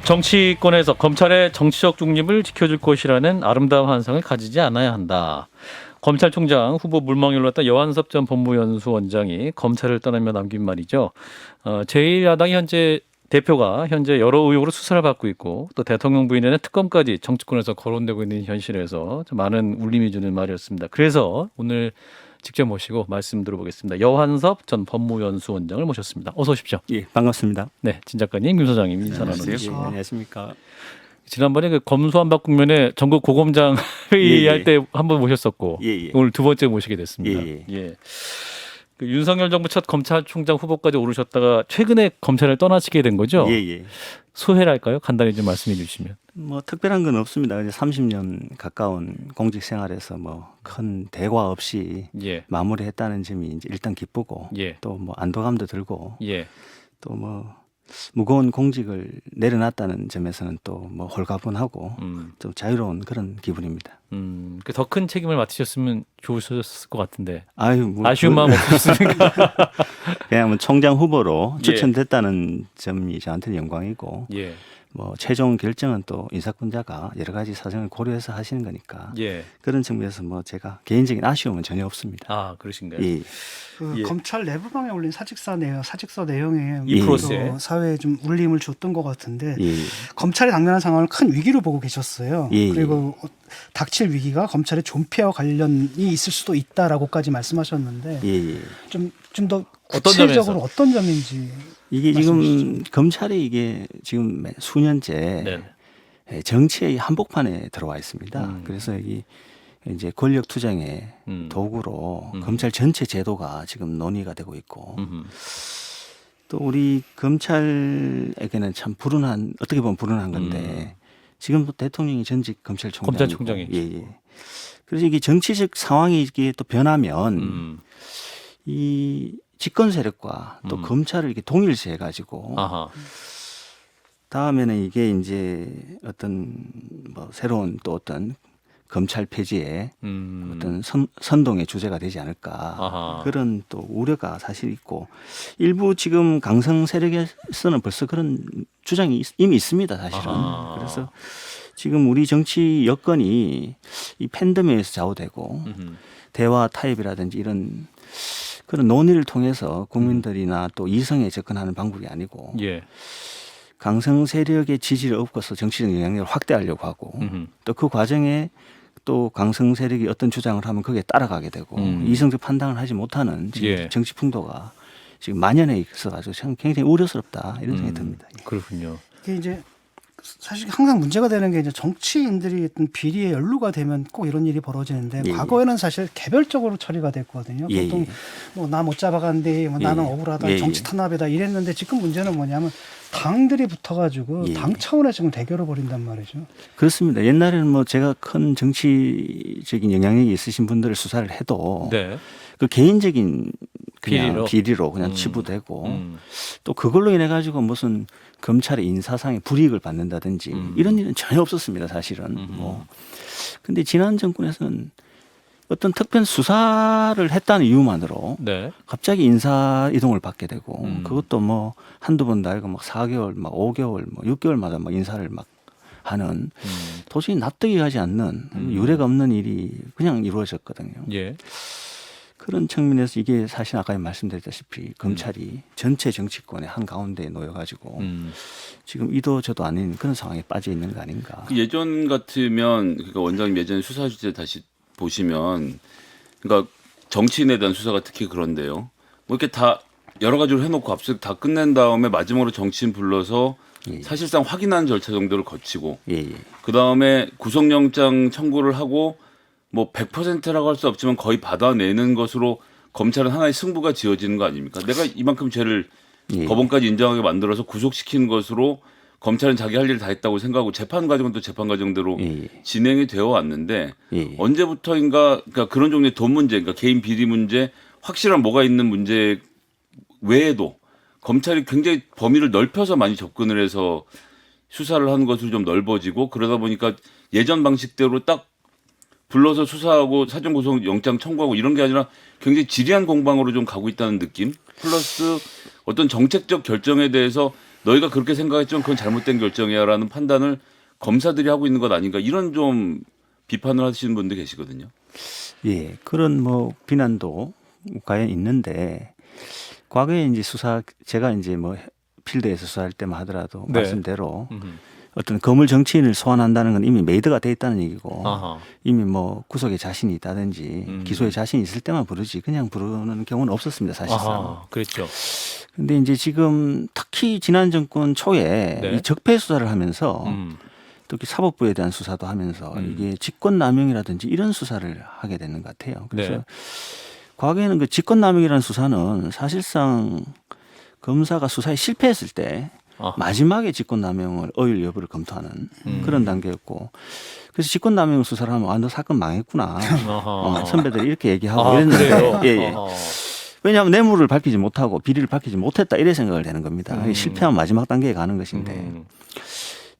정치권에서 검찰의 정치적 중립을 지켜줄 것이라는 아름다운 환상을 가지지 않아야 한다. 검찰총장 후보 물망에 올랐던 여한섭 전 법무연수원장이 검찰을 떠나며 남긴 말이죠. 제1야당이 현재 대표가 현재 여러 의혹으로 수사를 받고 있고 또 대통령 부인에는 특검까지 정치권에서 거론되고 있는 현실에서 좀 많은 울림이 주는 말이었습니다. 그래서 오늘 직접 모시고 말씀 들어보겠습니다. 여한섭 전 법무연수원장을 모셨습니다. 어서 오십시오. 예, 반갑습니다. 네, 진 작가님, 김 소장님 인사 나누겠습니다. 예, 안녕하십니까. 지난번에 그 검수완박 국면에 전국 고검장 회의할 때 한 번 모셨었고 예. 오늘 두 번째 모시게 됐습니다. 예. 그 윤석열 정부 첫 검찰총장 후보까지 오르셨다가 최근에 검찰을 떠나시게 된 거죠? 예. 소회랄까요? 간단히 좀 말씀해 주시면. 뭐 특별한 건 없습니다. 이제 30년 가까운 공직 생활에서 뭐 큰 대과 없이 예. 마무리했다는 점이 이제 일단 기쁘고 예. 또 뭐 안도감도 들고 예. 또 뭐 무거운 공직을 내려놨다는 점에서는 또 뭐 홀가분하고 좀 자유로운 그런 기분입니다. 그 더 큰 책임을 맡으셨으면 좋으셨을 것 같은데 아유, 뭐 아쉬운 마음 없으십니까? 그냥 뭐 총장 후보로 예. 추천됐다는 점이 저한테는 영광이고 예. 뭐 최종 결정은 또 인사권자가 여러 가지 사정을 고려해서 하시는 거니까 예. 그런 측면에서 뭐 제가 개인적인 아쉬움은 전혀 없습니다. 아, 그러신가요? 예. 그 예. 검찰 내부방에 올린 사직서 내용에 이 또 프로세스에? 사회에 좀 울림을 줬던 것 같은데 예. 검찰이 당면한 상황을 큰 위기로 보고 계셨어요. 예. 그리고 닥칠 위기가 검찰의 존폐와 관련이 있을 수도 있다라고까지 말씀하셨는데 예. 좀 더 어떤 구체적으로 점에서? 어떤 점인지 이게 말씀 지금 검찰이 이게 지금 수년째 정치의 한복판에 들어와 있습니다. 그래서 이 이제 권력 투쟁의 도구로 검찰 전체 제도가 지금 논의가 되고 있고 또 우리 검찰에게는 참 불운한 어떻게 보면 불운한 건데 지금 대통령이 전직 검찰총장이고. 예. 그래서 이게 정치적 상황이 이게 또 변하면 이 집권 세력과 또 검찰을 이렇게 동일시해 가지고 아하. 다음에는 이게 이제 어떤 뭐 새로운 또 어떤 검찰 폐지의 어떤 선동의 주제가 되지 않을까 아하. 그런 또 우려가 사실 있고 일부 지금 강성 세력에서는 벌써 그런 주장이 이미 있습니다 사실은. 아하. 그래서 지금 우리 정치 여건이 이 팬덤에서 좌우되고 대화 타협이라든지 이런 그런 논의를 통해서 국민들이나 또 이성에 접근하는 방법이 아니고 예. 강성 세력의 지지를 얻고서 정치적 영향력을 확대하려고 하고 또 그 과정에 또 강성 세력이 어떤 주장을 하면 거기에 따라가게 되고 이성적 판단을 하지 못하는 지금 예. 정치 풍토가 지금 만연해 있어가지고 참 굉장히 우려스럽다 이런 생각이 듭니다. 그렇군요. 이게 이제 사실 항상 문제가 되는 게 이제 정치인들이 어떤 비리에 연루가 되면 꼭 이런 일이 벌어지는데 예. 과거에는 사실 개별적으로 처리가 됐거든요. 예. 보통 뭐 나 못 잡아간대, 뭐 나는 예. 억울하다, 예. 정치 탄압이다 이랬는데 지금 문제는 뭐냐면 당들이 붙어가지고 예. 당 차원에서 지금 대결을 벌인단 말이죠. 그렇습니다. 옛날에는 뭐 제가 큰 정치적인 영향력이 있으신 분들을 수사를 해도 네. 그 개인적인 그냥 비리로? 비리로 그냥 치부되고 또 그걸로 인해 가지고 무슨 검찰의 인사상의 불이익을 받는다든지 이런 일은 전혀 없었습니다 사실은. 뭐 근데 지난 정권에서는 어떤 특별 수사를 했다는 이유만으로 네. 갑자기 인사 이동을 받게 되고 그것도 뭐 한두 번도 아니고 막 4개월, 막 5개월, 뭐 6개월마다 막 인사를 막 하는 도저히 납득이 가지 않는 유례가 없는 일이 그냥 이루어졌거든요. 예. 그런 측면에서 이게 사실 아까 말씀드렸다시피 검찰이 전체 정치권의 한 가운데에 놓여가지고 지금 이도 저도 아닌 그런 상황에 빠져 있는 거 아닌가. 그 예전 같으면 그러니까 원장님 예전 수사 주제 다시 보시면 그러니까 정치인에 대한 수사가 특히 그런데요. 뭐 이렇게 다 여러 가지로 해놓고 압수수색 다 끝낸 다음에 마지막으로 정치인 불러서 사실상 확인하는 절차 정도를 거치고 예. 그 다음에 구속영장 청구를 하고 뭐 100%라고 할 수 없지만 거의 받아내는 것으로 검찰은 하나의 승부가 지어지는 거 아닙니까? 내가 이만큼 죄를 법원까지 인정하게 만들어서 구속시키는 것으로 검찰은 자기 할 일을 다 했다고 생각하고 재판 과정은 또 재판 과정대로 진행이 되어 왔는데 언제부터인가 그러니까 그런 종류의 돈 문제, 그러니까 개인 비리 문제, 확실한 뭐가 있는 문제 외에도 검찰이 굉장히 범위를 넓혀서 많이 접근을 해서 수사를 하는 것으로 좀 넓어지고 그러다 보니까 예전 방식대로 딱 불러서 수사하고 사전 구속 영장 청구하고 이런 게 아니라 굉장히 지리한 공방으로 좀 가고 있다는 느낌. 플러스 어떤 정책적 결정에 대해서 너희가 그렇게 생각했지만 그건 잘못된 결정이야라는 판단을 검사들이 하고 있는 것 아닌가 이런 좀 비판을 하시는 분들 계시거든요. 예, 그런 뭐 비난도 과연 있는데 과거에 이제 제가 이제 뭐 필드에서 수사할 때만 하더라도 네. 말씀대로 어떤 거물 정치인을 소환한다는 건 이미 메이드가 돼 있다는 얘기고 아하. 이미 뭐 구속에 자신이 있다든지 기소에 자신이 있을 때만 부르지 그냥 부르는 경우는 없었습니다 사실상. 아하. 그랬죠. 근데 이제 지금 특히 지난 정권 초에 네. 이 적폐 수사를 하면서 음. 특히 사법부에 대한 수사도 하면서 이게 직권남용이라든지 이런 수사를 하게 되는 것 같아요. 그래서 네. 과거에는 그 직권남용이라는 수사는 사실상 검사가 수사에 실패했을 때 아하. 마지막에 직권남용을 어율 여부를 검토하는 그런 단계였고 그래서 직권남용 수사를 하면 너 사건 망했구나. 아하. 선배들이 이렇게 얘기하고 아, 이랬는데 그래요? 예, 예. 아하. 왜냐하면 뇌물을 밝히지 못하고 비리를 밝히지 못했다 이래 생각을 되는 겁니다. 실패하면 마지막 단계에 가는 것인데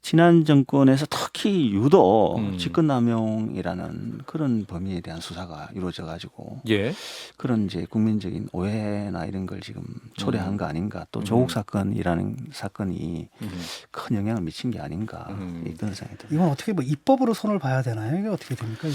지난 정권에서 특히 유독 직권남용이라는 그런 범위에 대한 수사가 이루어져 가지고 예. 그런 이제 국민적인 오해나 이런 걸 지금 초래한 거 아닌가 또 조국 사건이라는 사건이 큰 영향을 미친 게 아닌가 그런 생각이 듭니다. 이건 어떻게 뭐 입법으로 손을 봐야 되나요? 이게 어떻게 됩니까?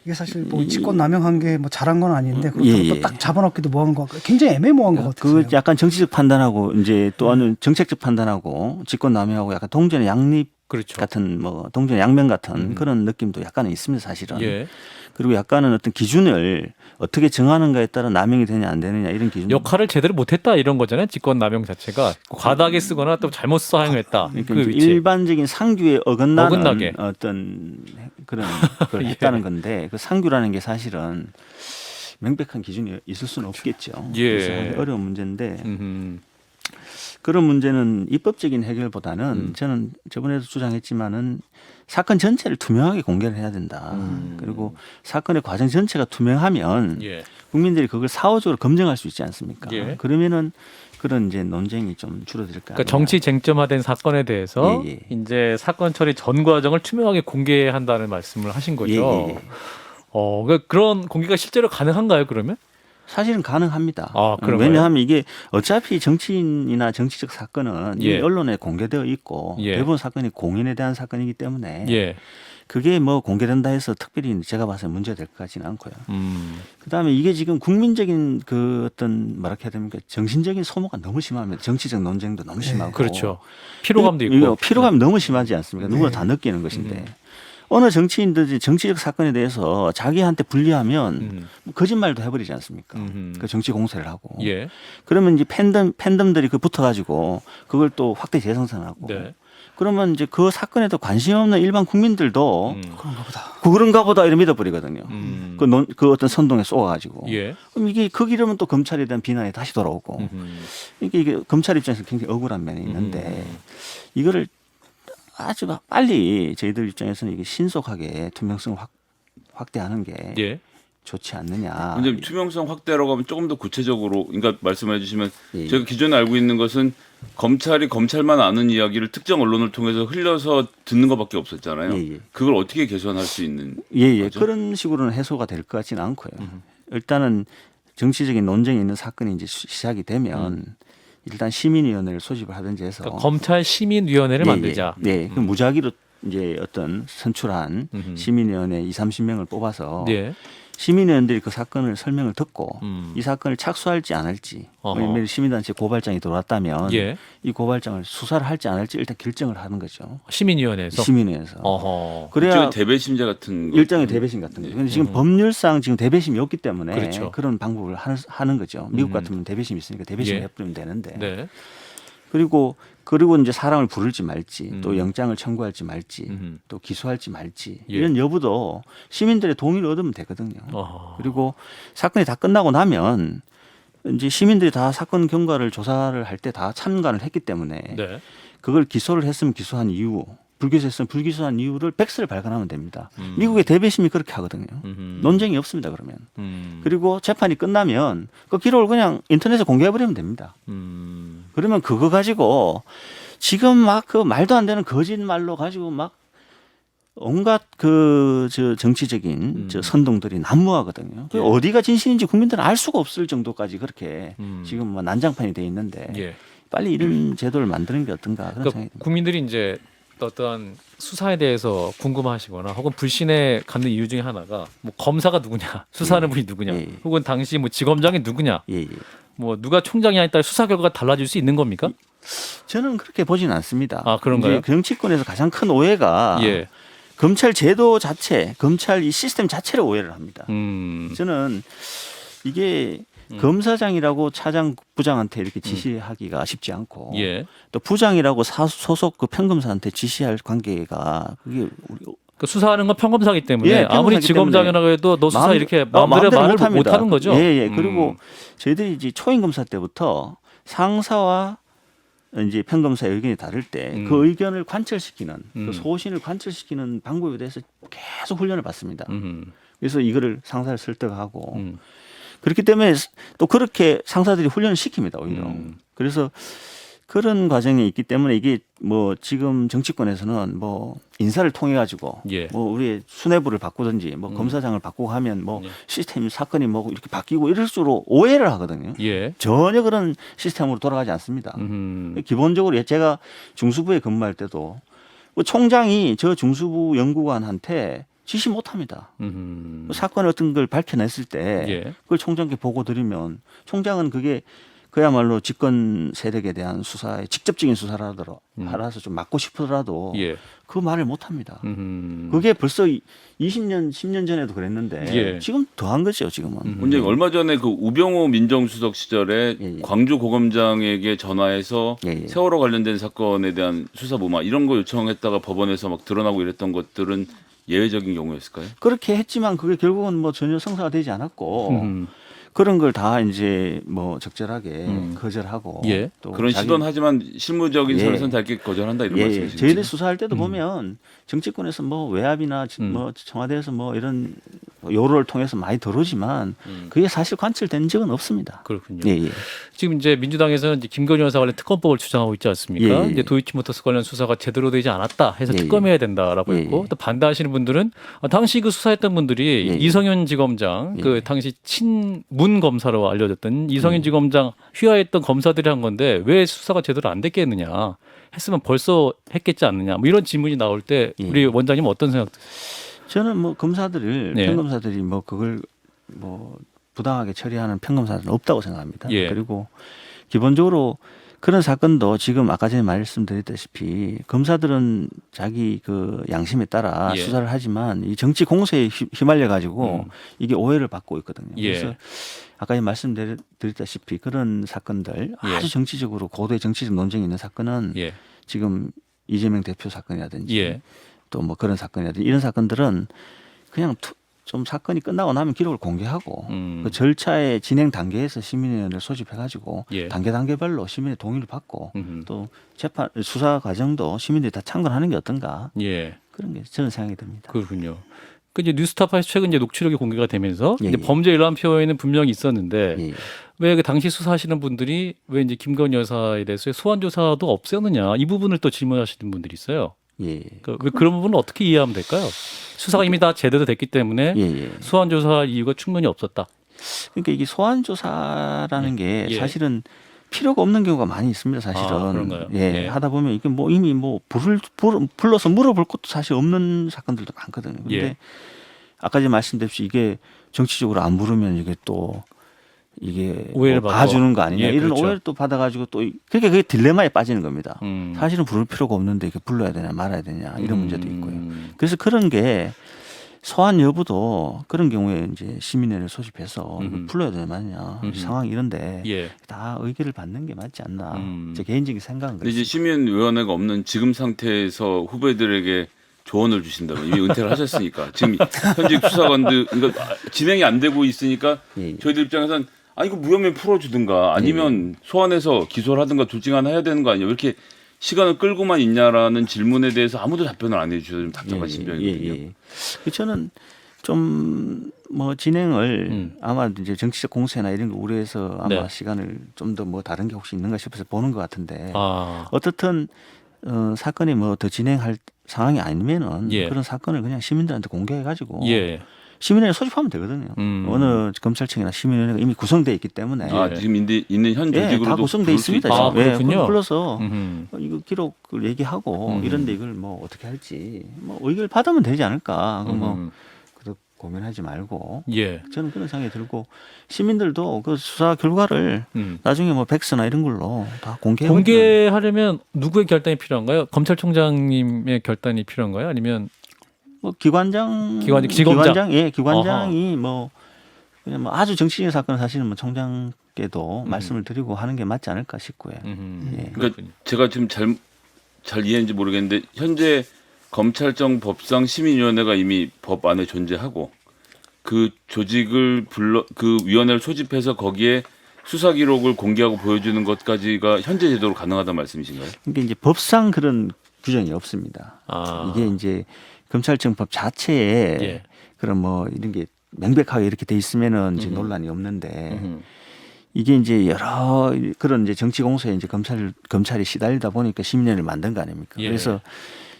이게 사실 뭐 직권 남용한 게 뭐 잘한 건 아닌데 그렇다고 예, 또 예. 딱 잡아놓기도 뭐한 거 굉장히 애매모호한 것 같아요. 그 약간 정치적 판단하고 이제 또 어느 정책적 판단하고 직권남용하고 약간 동전의 양립 그렇죠. 같은 뭐 동전의 양면 같은 그런 느낌도 약간은 있습니다 사실은. 예. 그리고 약간은 어떤 기준을 어떻게 정하는가에 따라 남용이 되냐 안 되느냐 이런 기준. 역할을 제대로 못했다 이런 거잖아요. 직권 남용 자체가 과다하게 쓰거나 또 잘못 사용했다. 그러니까 그 이제 위치. 일반적인 상규에 어긋나는 어긋나게. 어떤 그런 걸 예. 했다는 건데 그 상규라는 게 사실은 명백한 기준이 있을 수는 없겠죠. 예. 그래서 하기 어려운 문제인데 음흠. 그런 문제는 입법적인 해결보다는 저는 저번에도 주장했지만은 사건 전체를 투명하게 공개를 해야 된다. 그리고 사건의 과정 전체가 투명하면 예. 국민들이 그걸 사후적으로 검증할 수 있지 않습니까? 예. 그러면은 그런 이제 논쟁이 좀 줄어들까. 그러니까 정치 쟁점화된 사건에 대해서 예, 예. 이제 사건 처리 전 과정을 투명하게 공개한다는 말씀을 하신 거죠. 예, 예. 그러니까 그런 공개가 실제로 가능한가요? 그러면? 사실은 가능합니다. 아, 그런가요? 왜냐하면 이게 어차피 정치인이나 정치적 사건은 예. 이미 언론에 공개되어 있고 예. 대부분 사건이 공인에 대한 사건이기 때문에 예. 그게 뭐 공개된다 해서 특별히 제가 봐서 문제가 될 것 같지는 않고요. 음. 그다음에 이게 지금 국민적인 그 어떤 뭐라 해야 됩니까? 정신적인 소모가 너무 심합니다. 정치적 논쟁도 너무 심하고. 그렇죠. 피로감도 이거 있고. 피로감이 너무 심하지 않습니까? 누구나 다 느끼는 것인데. 어느 정치인들이 정치적 사건에 대해서 자기한테 불리하면 거짓말도 해버리지 않습니까? 그 정치 공세를 하고. 예. 그러면 이제 팬덤들이 그 붙어가지고 그걸 또 확대 재생산하고. 네. 그러면 이제 그 사건에도 관심 없는 일반 국민들도 그런가 보다. 그런가 보다 이런 믿어버리거든요. 그 어떤 선동에 쏘아가지고. 예. 그럼 이게 그 길이면 또 검찰에 대한 비난이 다시 돌아오고. 이게 검찰 입장에서 굉장히 억울한 면이 있는데 이거를 아주 빨리 저희들 입장에서는 이게 신속하게 투명성을 확대하는 게 예. 좋지 않느냐. 근데 투명성 확대라고 하면 조금 더 구체적으로, 그러니까 말씀해 주시면 예. 제가 기존에 알고 있는 것은 검찰이 검찰만 아는 이야기를 특정 언론을 통해서 흘려서 듣는 것밖에 없었잖아요. 예, 예. 그걸 어떻게 개선할 수 있는? 예. 거죠? 그런 식으로는 해소가 될 것 같지는 않고요. 일단은 정치적인 논쟁이 있는 사건이 이제 시작이 되면 일단 시민위원회를 소집을 하든지 해서 그러니까 검찰 시민위원회를 만들자. 네, 그 무작위로 이제 어떤 선출한 시민위원회 2-30명을 뽑아서 예. 시민위원들이 그 사건을 설명을 듣고 음. 이 사건을 착수할지 안 할지 어허. 만약 시민단체 고발장이 들어왔다면 예. 이 고발장을 수사를 할지 안 할지 일단 결정을 하는 거죠. 시민위원회에서. 시민회에서. 어허. 그래야 일종의 대배심자 같은 거. 일정의 대배심 같은 거죠. 근데 지금 법률상 지금 대배심이 없기 때문에 그렇죠. 그런 방법을 하는 거죠. 미국 같으면 대배심이 있으니까 대배심을 예. 해버리면 되는데. 네. 그리고 이제 사람을 부를지 말지 또 영장을 청구할지 말지 또 기소할지 말지 예. 이런 여부도 시민들의 동의를 얻으면 되거든요. 어허. 그리고 사건이 다 끝나고 나면 이제 시민들이 다 사건 경과를 조사를 할 때 다 참관을 했기 때문에 네. 그걸 기소를 했으면 기소한 이유, 불기소했으면 불기소한 이유를 백스를 발간하면 됩니다. 미국의 대배심이 그렇게 하거든요. 논쟁이 없습니다. 그러면. 그리고 재판이 끝나면 그 기록을 그냥 인터넷에 공개해버리면 됩니다. 그러면 그거 가지고 지금 막 그 말도 안 되는 거짓말로 가지고 막 온갖 저 정치적인 저 선동들이 난무하거든요. 예. 어디가 진실인지 국민들은 알 수가 없을 정도까지 그렇게 지금 뭐 난장판이 돼 있는데 예. 빨리 이런 제도를 만드는 게 어떤가 그런 그러니까 생각이 듭니다. 국민들이 이제 어떠한 수사에 대해서 궁금하시거나 혹은 불신에 갖는 이유 중에 하나가 뭐 검사가 누구냐, 수사하는 분이 누구냐, 예. 혹은 당시 뭐 지검장이 누구냐, 예, 예. 뭐 누가 총장이냐에 따라 수사 결과가 달라질 수 있는 겁니까? 저는 그렇게 보지는 않습니다. 아, 그런가요? 이제 정치권에서 가장 큰 오해가 예. 검찰 제도 자체, 검찰 이 시스템 자체를 오해를 합니다. 저는 이게 검사장이라고 차장, 부장한테 이렇게 지시하기가 쉽지 않고 예. 또 부장이라고 소속 그 평검사한테 지시할 관계가 그게 우리 그 수사하는 건 평검사기 때문에 예, 아무리 평검사기 지검장이라고 해도 너 수사 이렇게 마음대로 마음대로 말을 못합니다. 못 하는 거죠. 예, 예. 그리고 저희들이 이제 초임 검사 때부터 상사와 이제 평검사의 의견이 다를 때 그 의견을 관철시키는 그 소신을 관철시키는 방법에 대해서 계속 훈련을 받습니다. 그래서 이거를 상사를 설득하고 그렇기 때문에 또 그렇게 상사들이 훈련을 시킵니다 오히려. 그래서 그런 과정이 있기 때문에 이게 뭐 지금 정치권에서는 뭐 인사를 통해 가지고 예. 뭐 우리의 수뇌부를 바꾸든지 뭐 검사장을 바꾸고 하면 뭐 시스템 사건이 뭐 이렇게 바뀌고 이럴수록 오해를 하거든요. 예. 전혀 그런 시스템으로 돌아가지 않습니다. 기본적으로 제가 중수부에 근무할 때도 뭐 총장이 저 중수부 연구관한테 지시 못합니다. 사건 어떤 걸 밝혀냈을 때 예. 그걸 총장께 보고 드리면 총장은 그게 그야말로 집권 세력에 대한 수사에 직접적인 수사라더라도 알아서 좀 막고 싶더라도 예. 그 말을 못합니다. 그게 벌써 20년, 10년 전에도 그랬는데 예. 지금 더한 거죠 지금은. 원장님 얼마 전에 그 우병우 민정수석 시절에 예, 예. 광주 고검장에게 전화해서 예, 예. 세월호 관련된 사건에 대한 수사 보마 이런 거 요청했다가 법원에서 막 드러나고 이랬던 것들은 예외적인 경우였을까요? 그렇게 했지만 그게 결국은 뭐 전혀 성사가 되지 않았고 그런 걸 다 이제 뭐 적절하게 거절하고 예. 또 그런 시도는 하지만 실무적인 예. 선에서는 다 이렇게 거절한다 이런 예, 말씀이시죠? 저희들 수사할 때도 보면 정치권에서 뭐 외압이나 뭐 청와대에서 뭐 이런 요로를 통해서 많이 들어오지만 그게 사실 관철된 적은 없습니다. 그렇군요. 예, 예. 지금 이제 민주당에서는 이제 김건희 여사 관련 특검법을 주장하고 있지 않습니까? 예, 예. 이제 도이치모터스 관련 수사가 제대로 되지 않았다 해서 예, 예. 특검해야 된다라고 예, 했고 예. 또 반대하시는 분들은 당시 그 수사했던 분들이 예, 예. 이성윤 지검장 그 당시 친문 검사로 알려졌던 이성윤 지검장 휘하했던 검사들이 한 건데 왜 수사가 제대로 안 됐겠느냐 했으면 벌써 했겠지 않느냐 뭐 이런 질문이 나올 때 예. 우리 원장님 어떤 생각 드세요? 저는 뭐 검사들을 네. 평검사들이 뭐 그걸 뭐 부당하게 처리하는 평검사들은 없다고 생각합니다. 예. 그리고 기본적으로 그런 사건도 지금 아까 전에 말씀드렸다시피 검사들은 자기 그 양심에 따라 예. 수사를 하지만 이 정치 공세에 휘말려 가지고 이게 오해를 받고 있거든요. 예. 그래서 아까 말씀드렸다시피 그런 사건들 예. 아주 정치적으로 고도의 정치적 논쟁이 있는 사건은 예. 지금 이재명 대표 사건이라든지 예. 또 뭐 그런 사건이라든지 이런 사건들은 그냥 좀 사건이 끝나고 나면 기록을 공개하고 그 절차의 진행 단계에서 시민위원회를 소집해가지고 예. 단계별로 시민의 동의를 받고 또 재판 수사 과정도 시민들이 다 참관하는 게 어떤가 예. 그런 게 저는 생각이 듭니다. 그렇군요. 그 이제 뉴스타파에서 최근 이제 녹취록이 공개가 되면서 예, 이제 예. 범죄 일환 표현은 분명히 있었는데 예. 왜 그 당시 수사하시는 분들이 왜 이제 김건희 여사에 대해서 소환 조사도 없었느냐 이 부분을 또 질문하시는 분들이 있어요. 예. 왜 그런 부분은 어떻게 이해하면 될까요? 수사가 이미 다 제대로 됐기 때문에 예, 예. 소환 조사할 이유가 충분히 없었다. 그러니까 이게 소환 조사라는 게 예. 사실은 필요가 없는 경우가 많이 있습니다. 사실은. 아, 그런가요? 예. 예. 하다 보면 이게 뭐 이미 뭐 불러서 물어볼 것도 사실 없는 사건들도 많거든요. 근데 예. 아까 전에 말씀드렸듯이 이게 정치적으로 안 부르면 이게 또 이게 오해를 뭐 받고. 봐주는 거 아니냐 예, 이런 그렇죠. 오해를 또 받아가지고 또 그러니까 그게 딜레마에 빠지는 겁니다. 음. 사실은 부를 필요가 없는데 이게 불러야 되냐 말아야 되냐 이런 문제도 있고요. 그래서 그런 게 소환 여부도 그런 경우에 이제 시민회를 소집해서 이거 불러야 되냐 마냐 상황이 이런데 예. 다 의견을 받는 게 맞지 않나 음. 제 개인적인 생각은 근데 이제 그렇습니다. 시민위원회가 없는 지금 상태에서 후배들에게 조언을 주신다면 이미 은퇴를 하셨으니까 지금 현직 수사관들 그러니까 진행이 안 되고 있으니까 예. 저희들 입장에서는 이거 무혐의 풀어주든가 아니면 소환해서 기소를 하든가 둘 중 하나 해야 되는 거 아니냐 왜 이렇게 시간을 끌고만 있냐라는 질문에 대해서 아무도 답변을 안 해주셔서 좀 답답한 심정이거든요. 저는 좀 뭐 진행을 아마 이제 정치적 공세나 이런 거 우려해서 아마 네. 시간을 좀 더 뭐 다른 게 혹시 있는가 싶어서 보는 것 같은데 아. 어떻든 사건이 뭐 더 진행할 상황이 아니면은 예. 그런 사건을 그냥 시민들한테 공개해 가지고 예. 시민위원회 소집하면 되거든요. 어느 검찰청이나 시민위원회가 이미 구성되어 있기 때문에 아, 지금 있는 현 예, 조직으로도 다 구성돼 부를 수 있습니다. 있다. 아, 지금. 예, 그렇군요. 그걸 불러서 음흠. 이거 기록을 얘기하고 이런데 이걸 뭐 어떻게 할지 뭐 의견을 받으면 되지 않을까. 뭐 그래도 고민하지 말고 예. 저는 그런 생각이 들고 시민들도 그 수사 결과를 나중에 뭐 백서나 이런 걸로 다 공개하려면 누구의 결단이 필요한가요? 검찰총장님의 결단이 필요한가요? 아니면 뭐 기관장, 기관장? 예, 기관장이 뭐 그냥 뭐 아주 정치적인 사건은 사실은 뭐 총장께도 말씀을 드리고 하는 게 맞지 않을까 싶고요. 예. 그러니까 제가 지금 잘 이해했는지 모르겠는데 현재 검찰청 법상 시민위원회가 이미 법 안에 존재하고 그 조직을 그 위원회를 소집해서 거기에 수사 기록을 공개하고 보여주는 것까지가 현재 제도로 가능하다는 말씀이신가요? 이게 이제 법상 그런 규정이 없습니다. 아. 이게 이제 검찰청 법 자체에 예. 그런 뭐 이런 게 명백하게 이렇게 돼 있으면은 이제 논란이 없는데 이게 이제 여러 그런 이제 정치 공세에 이제 검찰이 시달리다 보니까 시민위원회를 만든 거 아닙니까? 예. 그래서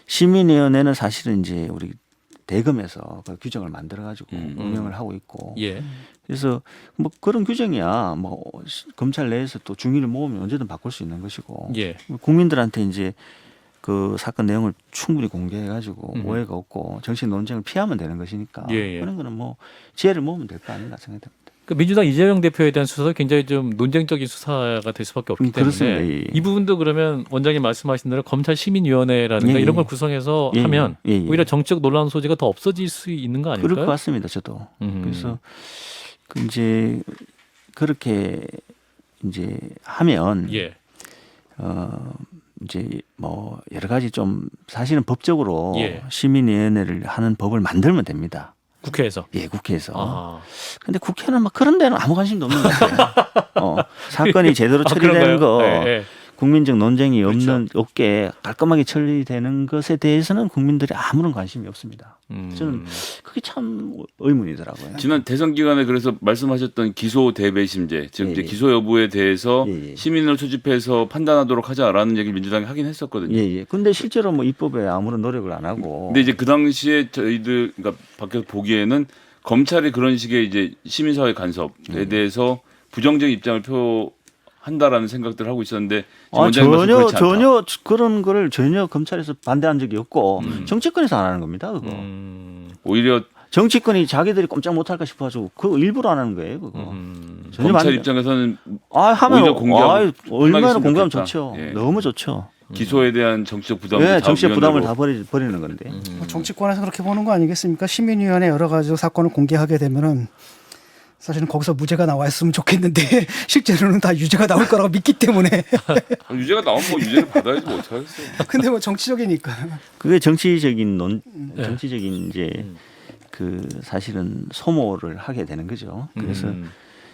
시민위원회는 사실은 이제 우리 대검에서 그 규정을 만들어 가지고 운영을 하고 있고 예. 그래서 뭐 그런 규정이야 뭐 검찰 내에서 또 중의를 모으면 언제든 바꿀 수 있는 것이고 예. 국민들한테 이제 그 사건 내용을 충분히 공개해 가지고 오해가 없고 정치 논쟁을 피하면 되는 것이니까 예, 예. 그런 거는 뭐 지혜를 모으면 될 거 아닌가 생각됩니다. 그 민주당 이재명 대표에 대한 수사도 굉장히 좀 논쟁적인 수사가 될 수밖에 없기 때문에 그렇습니다. 예. 이 부분도 그러면 원장님 말씀하신 대로 검찰 시민위원회라든가 예, 이런 예. 걸 구성해서 예, 하면 예, 예. 오히려 정치적 논란 소지가 더 없어질 수 있는 거 아닐까요? 그럴 것 같습니다. 저도. 그래서 그 이제 그렇게 이제 하면 예. 이제 뭐 여러 가지 좀 사실은 법적으로 예. 시민위원회를 하는 법을 만들면 됩니다. 국회에서. 예, 국회에서. 아. 근데 국회는 막 그런 데는 아무 관심도 없는 것 같아요. 사건이 제대로 그런가요? 처리되는 거, 예, 예. 국민적 논쟁이 그렇죠. 없게 깔끔하게 처리되는 것에 대해서는 국민들이 아무런 관심이 없습니다. 저는 그게 참 의문이더라고요. 지난 대선 기간에 그래서 말씀하셨던 기소 대배심제, 즉 이제 예, 예. 기소 여부에 대해서 예, 예. 시민을 소집해서 판단하도록 하자라는 얘기를 민주당이 하긴 했었거든요. 예, 예. 근데 실제로 뭐 입법에 아무런 노력을 안 하고. 근데 이제 그 당시에 저희들 그러니까 밖에서 보기에는 검찰이 그런 식의 이제 시민사회 간섭에 대해서 부정적인 입장을 표한다라는 생각들을 하고 있었는데 원장님 말씀 그렇지 않다. 전혀 그런 거를 전혀 검찰에서 반대한 적이 없고 정치권에서 안 하는 겁니다. 그거. 오히려 정치권이 자기들이 꼼짝 못할까 싶어가지고 그 일부러 안 하는 거예요. 그거. 전혀 검찰 반대. 입장에서는 하면 오히려 공개하고 얼마나 했으면 공개하면 좋겠다. 좋죠. 예. 너무 좋죠. 기소에 대한 정치적 부담을 예, 다 정치적 부담을 다 위원회로. 버리는 건데. 뭐 정치권에서 그렇게 보는 거 아니겠습니까? 시민위원회 여러 가지 사건을 공개하게 되면은 사실은 거기서 무죄가 나와 있으면 좋겠는데 실제로는 다 유죄가 나올 거라고 믿기 때문에 유죄가 나오면 뭐 유죄를 받아야지 뭐 어떡하겠어. 근데 뭐 정치적이니까 그게 정치적인 정치적인 이제 그 사실은 소모를 하게 되는 거죠. 그래서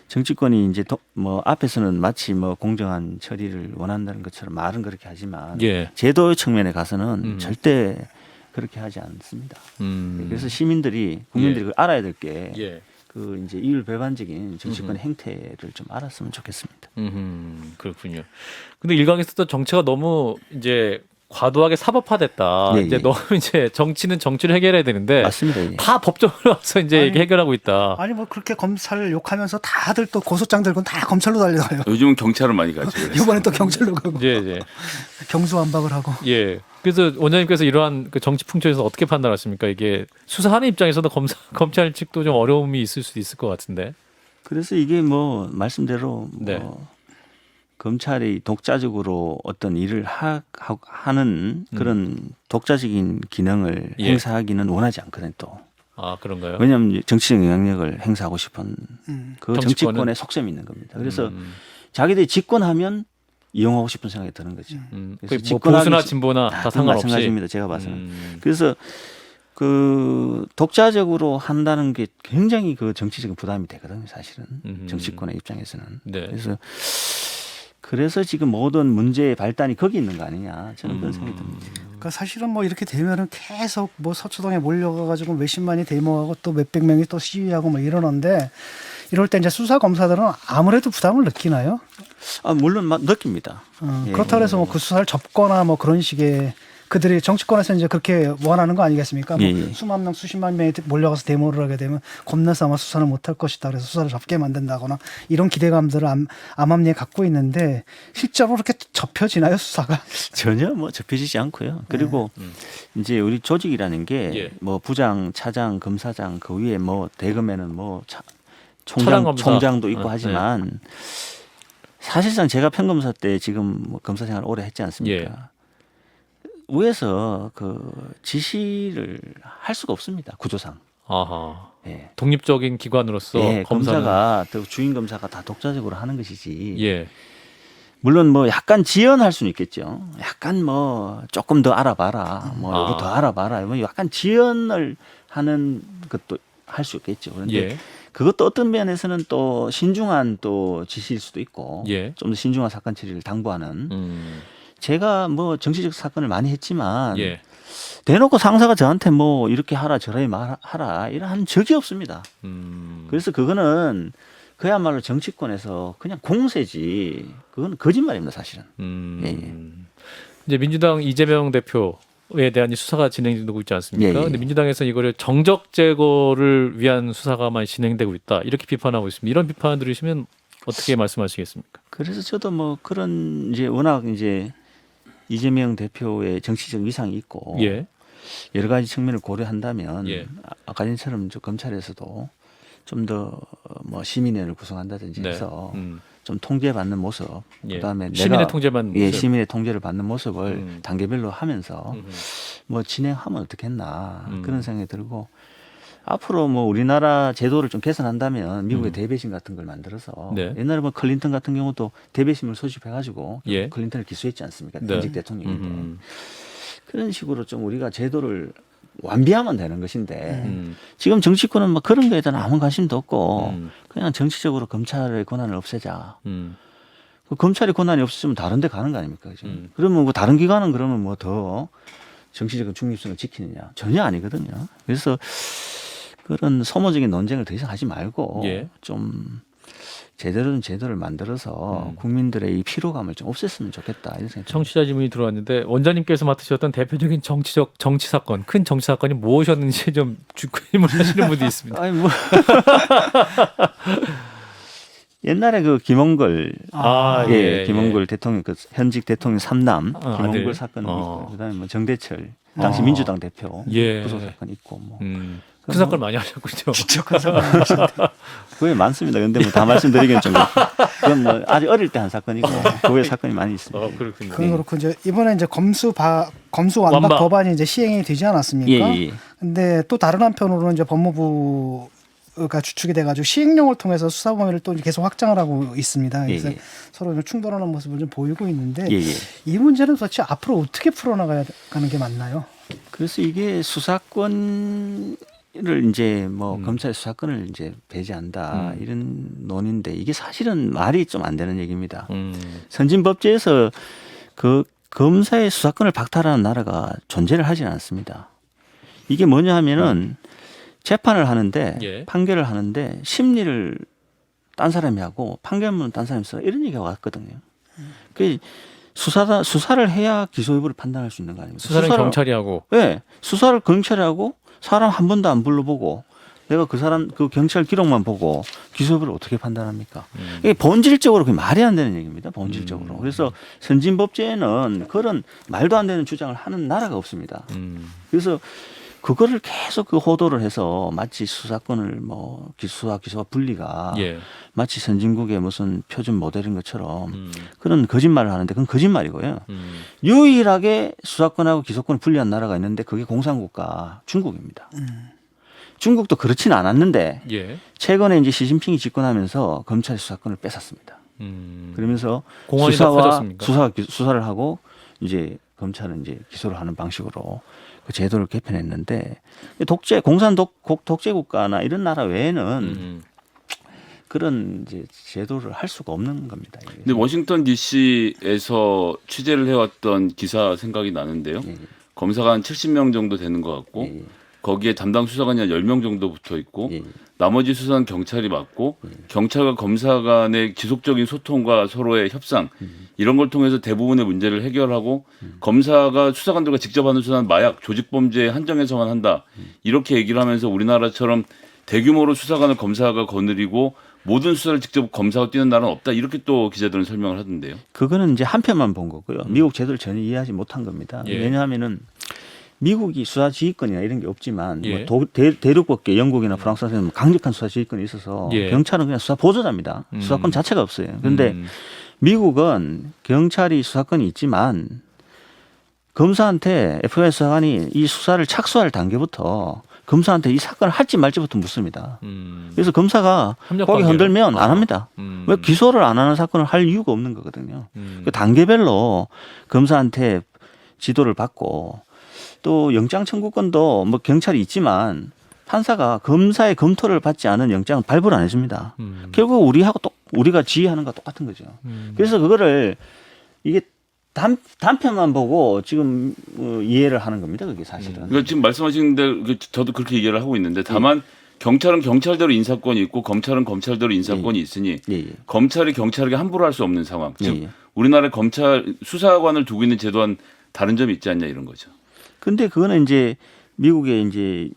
정치권이 이제 뭐 앞에서는 마치 뭐 공정한 처리를 원한다는 것처럼 말은 그렇게 하지만 예. 제도 측면에 가서는 절대 그렇게 하지 않습니다. 음. 그래서 시민들이 국민들이 그걸 알아야 될 게 예. 그 이제 이율배반적인 정치권 행태를 좀 알았으면 좋겠습니다. 그렇군요. 근데 일각에서도 정치가 너무 이제 과도하게 사법화됐다. 예, 이제 예. 너무 이제 정치는 정치를 해결해야 되는데 맞습니다. 예. 다 법정으로 와서 이제 아니, 이렇게 해결하고 있다. 아니 뭐 그렇게 검찰 욕하면서 다들 또 고소장 들고 다 검찰로 달려가요. 요즘은 경찰을 많이 가죠. 그래서. 이번에 또 경찰로 가고 예, 예. 경수완박을 하고. 예. 그래서 원장님께서 이러한 그 정치 풍토에서 어떻게 판단하십니까? 이게 수사하는 입장에서도 검찰 측도 좀 어려움이 있을 수도 있을 것 같은데. 그래서 이게 뭐 말씀대로 네. 뭐 검찰이 독자적으로 어떤 일을 하는 그런 독자적인 기능을 예. 행사하기는 원하지 않거든요. 또 아, 그런가요? 왜냐하면 정치적 영향력을 행사하고 싶은 그 정치권은? 정치권의 속셈이 있는 겁니다. 그래서 자기들이 집권하면 이용하고 싶은 생각이 드는 거죠. 그래서 뭐 보수나 진보나 다 상관없이. 마찬가지입니다. 제가 봐서는. 그래서 그 독자적으로 한다는 게 굉장히 그 정치적인 부담이 되거든요. 사실은 정치권의 입장에서는. 네. 그래서 지금 모든 문제의 발단이 거기 있는 거 아니냐. 저는 그런 생각이 듭니다. 그러니까 사실은 뭐 이렇게 되면은 계속 뭐 서초동에 몰려가가지고 몇십만이 데모하고 또 몇백 명이 또 시위하고 뭐 이러는데 이럴 때 이제 수사 검사들은 아무래도 부담을 느끼나요? 물론 느낍니다. 예. 그렇다고 해서 뭐 그 수사를 접거나 뭐 그런 식의 그들이 정치권에서 이제 그렇게 원하는 거 아니겠습니까? 뭐 예, 예. 수만 명, 수십만 명이 몰려가서 데모를 하게 되면 겁나서 아마 수사를 못할 것이다. 그래서 수사를 접게 만든다거나 이런 기대감들을 암암리에 갖고 있는데 실제로 그렇게 접혀지나요, 수사가? 전혀 뭐 접혀지지 않고요. 그리고 이제 우리 조직이라는 게 뭐 예. 부장, 차장, 검사장 그 위에 뭐 대검에는 뭐 차장 검사. 총장도 있고 네. 하지만 사실상 제가 평검사 때 지금 뭐 검사 생활 오래 했지 않습니까? 예. 위에서 그 지시를 할 수가 없습니다. 구조상. 아하. 예. 독립적인 기관으로서 예, 검사는 검사가 또 주임 검사가 다 독자적으로 하는 것이지. 예. 물론 뭐 약간 지연할 수는 있겠죠. 약간 뭐 조금 더 알아봐라. 뭐 아. 이거 더 알아봐라. 뭐 약간 지연을 하는 것도 할 수 있겠죠. 그런데 예. 그것도 어떤 면에서는 또 신중한 또 지시일 수도 있고 예. 좀 더 신중한 사건 처리를 당부하는. 음. 제가 뭐 정치적 사건을 많이 했지만 예. 대놓고 상사가 저한테 뭐 이렇게 하라 저렇게 말하라 이런 적이 없습니다. 그래서 그거는 그야말로 정치권에서 그냥 공세지 그건 거짓말입니다 사실은. 예. 이제 민주당 이재명 대표에 대한 이 수사가 진행되고 있지 않습니까? 예, 예. 근데 민주당에서 이거를 정적 제거를 위한 수사가만 진행되고 있다 이렇게 비판하고 있습니다. 이런 비판 들으시면 어떻게 말씀하시겠습니까? 그래서 저도 뭐 그런 이제 워낙 이제 이재명 대표의 정치적 위상이 있고 예. 여러 가지 측면을 고려한다면 예. 아까 전처럼 저 검찰에서도 좀 더 뭐 시민회를 구성한다든지 네. 해서 음. 좀 통제받는 모습, 예. 그다음에 시민의 내가 통제만 예, 시민의 통제를 받는 모습을 음. 단계별로 하면서 뭐 진행하면 어떻겠나 그런 생각이 들고 앞으로 뭐 우리나라 제도를 좀 개선한다면 미국의 대배심 같은 걸 만들어서 네. 옛날에 뭐 클린턴 같은 경우도 대배심을 소집해가지고 예. 클린턴을 기소했지 않습니까? 네. 현직 대통령인데 그런 식으로 좀 우리가 제도를 완비하면 되는 것인데 지금 정치권은 뭐 그런 거에 대한 아무 관심도 없고 그냥 정치적으로 검찰의 권한을 없애자. 그 검찰의 권한이 없으면 다른 데 가는 거 아닙니까? 그죠? 그러면 뭐 다른 기관은 그러면 뭐 더 정치적인 중립성을 지키느냐? 전혀 아니거든요. 그래서 그런 소모적인 논쟁을 더 이상 하지 말고 예. 좀 제대로 된 제도를 만들어서 국민들의 이 피로감을 좀 없앴으면 좋겠다 이런 생각이 듭니다. 청취자 질문이 들어왔는데 원장님께서 맡으셨던 대표적인 정치 사건, 큰 정치 사건이 무엇이었는지 좀 질문하시는 분도 있습니다. 아니 뭐 옛날에 그 김원걸 김원걸 대통령 그 현직 대통령 3남 김원걸 아들. 사건이 있고 그다음에 뭐 정대철 당시 민주당 대표 구속 사건 있고 뭐 그 사건 많이 하셨군요. 진짜 큰 사건. 그게 많습니다. 근데 뭐 다 말씀드리기는 좀 그건 뭐 아주 어릴 때 한 사건이고 그 외 사건이 많이 있습니다. 그렇군요. 그건 그렇고 이제 이번에 이제 검수 완박 법안이 이제 시행이 되지 않았습니까? 예. 근데 또 다른 한편으로는 이제 법무부가 주축이 돼가지고 시행령을 통해서 수사 범위를 또 계속 확장을 하고 있습니다. 그래서 서로 좀 충돌하는 모습을 좀 보이고 있는데 이 문제는 도대체 앞으로 어떻게 풀어나가야 가는 게 맞나요? 그래서 이게 수사권을 이제 뭐 검찰 수사권을 이제 배제한다 이런 논인데 이게 사실은 말이 좀 안 되는 얘기입니다. 선진법제에서 그 검사의 수사권을 박탈하는 나라가 존재를 하지는 않습니다. 이게 뭐냐 하면은 재판을 하는데 판결을 하는데 심리를 딴 사람이 하고 판결문은 딴 사람이 써 이런 얘기가 왔거든요. 그 수사를 해야 기소 여부를 판단할 수 있는 거 아닙니까? 수사는 경찰이 하고. 네, 수사를 경찰이 하고 사람 한 번도 안 불러보고 내가 그 사람 그 경찰 기록만 보고 기소 여부를 어떻게 판단합니까? 이게 본질적으로 그게 말이 안 되는 얘기입니다. 본질적으로. 그래서 선진법제에는 그런 말도 안 되는 주장을 하는 나라가 없습니다. 그래서 그거를 계속 그 호도를 해서 마치 수사권을 뭐 기소와 분리가 마치 선진국의 무슨 표준 모델인 것처럼 그런 거짓말을 하는데 그건 거짓말이고요. 유일하게 수사권하고 기소권을 분리한 나라가 있는데 그게 공산국가 중국입니다. 중국도 그렇지는 않았는데 최근에 이제 시진핑이 집권하면서 검찰의 수사권을 뺏었습니다. 그러면서 수사를 하고 이제 검찰은 이제 기소를 하는 방식으로 그 제도를 개편했는데 공산 독재 국가나 이런 나라 외에는 그런 이제 제도를 할 수가 없는 겁니다. 근데 워싱턴 D.C.에서 취재를 해왔던 기사 생각이 나는데요. 검사가 한 70명 정도 되는 것 같고 거기에 담당 수사관이 한 10명 정도 붙어 있고 예. 나머지 수사는 경찰이 맡고 경찰과 검사 간의 지속적인 소통과 서로의 협상 이런 걸 통해서 대부분의 문제를 해결하고 검사가 수사관들과 직접 하는 수사는 마약, 조직범죄 한정해서만 한다. 이렇게 얘기를 하면서 우리나라처럼 대규모로 수사관을 검사가 거느리고 모든 수사를 직접 검사가 뛰는 나라는 없다. 이렇게 또 기자들은 설명을 하던데요. 그거는 이제 한 편만 본 거고요. 미국 제도를 전혀 이해하지 못한 겁니다. 예. 왜냐하면은 미국이 수사 지휘권이나 이런 게 없지만 예. 뭐 대륙법계 영국이나 프랑스 같은 경우는 강력한 수사 지휘권이 있어서 예. 경찰은 그냥 수사 보조자입니다. 수사권 자체가 없어요. 그런데 미국은 경찰이 수사권이 있지만 검사한테 FBI 수사관이 이 수사를 착수할 단계부터 검사한테 이 사건을 할지 말지부터 묻습니다. 그래서 검사가 협력 거기 관계로? 흔들면 안 아. 합니다. 왜 기소를 안 하는 사건을 할 이유가 없는 거거든요. 그 단계별로 검사한테 지도를 받고 또 영장 청구권도 뭐 경찰이 있지만 판사가 검사의 검토를 받지 않은 영장은 발부를 안 해줍니다. 결국 우리가 지휘하는 거와 똑같은 거죠. 그래서 그거를 이게 단편만 보고 지금 이해를 하는 겁니다. 그게 사실은. 그러니까 지금 말씀하시는데 저도 그렇게 얘기를 하고 있는데 다만 경찰은 경찰대로 인사권이 있고 검찰은 검찰대로 인사권이 있으니 검찰이 경찰에게 함부로 할 수 없는 상황. 즉 우리나라 검찰 수사관을 두고 있는 제도와는 다른 점이 있지 않냐 이런 거죠. 근데 그거는 이제 미국의 이제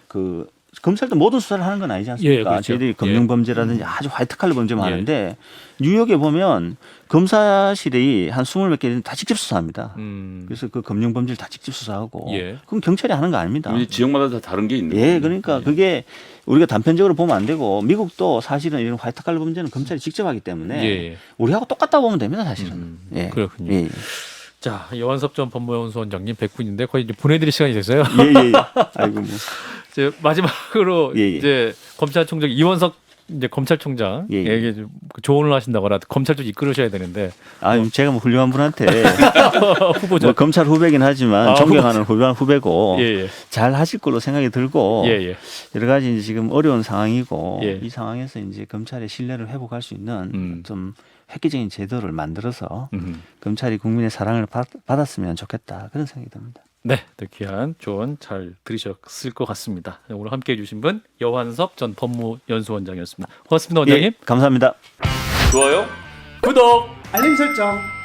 그 검찰도 모든 수사를 하는 건 아니지 않습니까? 예, 그렇죠. 저희들이 금융범죄라든지 아주 화이트 칼라 범죄 많은데 뉴욕에 보면 검사실이 한 20몇 개 다 직접 수사합니다. 그래서 그 금융범죄를 다 직접 수사하고 그럼 경찰이 하는 거 아닙니다. 지역마다 다 다른 게 있는 거예요. 예, 그러니까 그게 우리가 단편적으로 보면 안 되고 미국도 사실은 이런 화이트 칼라 범죄는 검찰이 직접 하기 때문에 우리하고 똑같다고 보면 됩니다, 사실은. 예. 그렇군요. 예. 자, 여한섭 전 법무연수원장님 100분인데 거의 이제 보내드릴 시간이 됐어요. 예. 아이고 뭐. 이제 마지막으로 예. 이제 검찰총장 이원석 이제 검찰총장에게 좀 조언을 하신다거나 검찰 좀 이끌으셔야 되는데. 제가 뭐 훌륭한 분한테 후보죠. 뭐 검찰 후배긴 하지만 존경하는 훌륭한 후배고 잘 하실 걸로 생각이 들고 여러 가지 이제 지금 어려운 상황이고 이 상황에서 이제 검찰의 신뢰를 회복할 수 있는 좀 획기적인 제도를 만들어서 검찰이 국민의 사랑을 받았으면 좋겠다 그런 생각이 듭니다. 네, 귀한 조언 잘 들으셨을 것 같습니다. 오늘 함께해 주신 분 여한섭 전 법무연수원장이었습니다. 고맙습니다, 원장님. 감사합니다. 좋아요. 구독. 알림 설정.